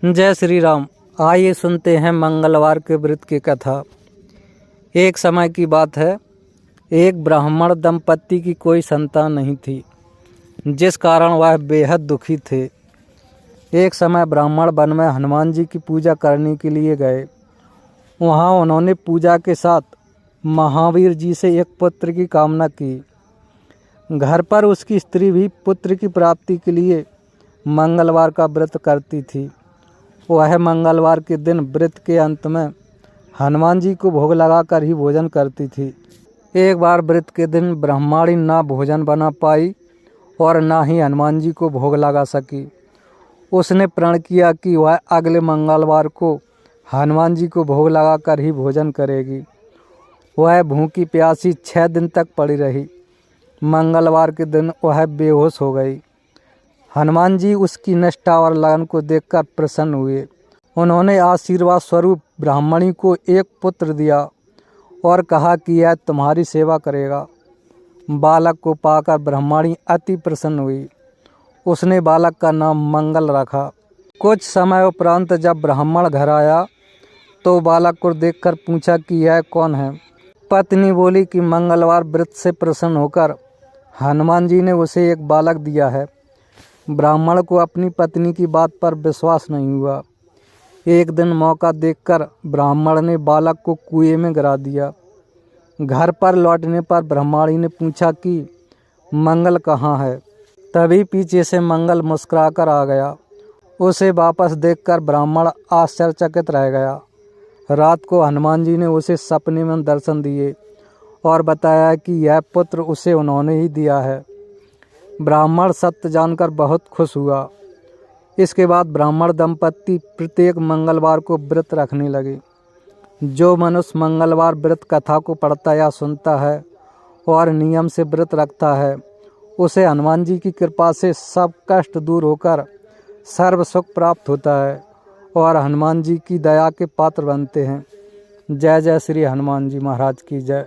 जय श्री राम। आइए सुनते हैं मंगलवार के व्रत की कथा। एक समय की बात है, एक ब्राह्मण दंपत्ति की कोई संतान नहीं थी, जिस कारण वह बेहद दुखी थे। एक समय ब्राह्मण वन में हनुमान जी की पूजा करने के लिए गए। वहाँ उन्होंने पूजा के साथ महावीर जी से एक पुत्र की कामना की। घर पर उसकी स्त्री भी पुत्र की प्राप्ति के लिए मंगलवार का व्रत करती थी। वह मंगलवार के दिन व्रत के अंत में हनुमान जी को भोग लगाकर ही भोजन करती थी। एक बार व्रत के दिन ब्राह्मणी ना भोजन बना पाई और ना ही हनुमान जी को भोग लगा सकी। उसने प्रण किया कि वह अगले मंगलवार को हनुमान जी को भोग लगाकर ही भोजन करेगी। वह भूखी प्यासी 6 दिन तक पड़ी रही। मंगलवार के दिन वह बेहोश हो गई। हनुमान जी उसकी निष्ठा और लगन को देखकर प्रसन्न हुए। उन्होंने आशीर्वाद स्वरूप ब्राह्मणी को एक पुत्र दिया और कहा कि यह तुम्हारी सेवा करेगा। बालक को पाकर ब्राह्मणी अति प्रसन्न हुई। उसने बालक का नाम मंगल रखा। कुछ समय उपरांत जब ब्राह्मण घर आया तो बालक को देखकर पूछा कि यह कौन है। पत्नी बोली कि मंगलवार व्रत से प्रसन्न होकर हनुमान जी ने उसे एक बालक दिया है। ब्राह्मण को अपनी पत्नी की बात पर विश्वास नहीं हुआ। एक दिन मौका देखकर ब्राह्मण ने बालक को कुएं में गिरा दिया। घर पर लौटने पर ब्राह्मणी ने पूछा कि मंगल कहाँ है। तभी पीछे से मंगल मुस्कुराकर आ गया। उसे वापस देखकर ब्राह्मण आश्चर्यचकित रह गया। रात को हनुमान जी ने उसे सपने में दर्शन दिए और बताया कि यह पुत्र उसे उन्होंने ही दिया है। ब्राह्मण सत्य जानकर बहुत खुश हुआ। इसके बाद ब्राह्मण दंपत्ति प्रत्येक मंगलवार को व्रत रखने लगे। जो मनुष्य मंगलवार व्रत कथा को पढ़ता या सुनता है और नियम से व्रत रखता है, उसे हनुमान जी की कृपा से सब कष्ट दूर होकर सर्व सुख प्राप्त होता है और हनुमान जी की दया के पात्र बनते हैं। जय जय श्री हनुमान जी महाराज की जय।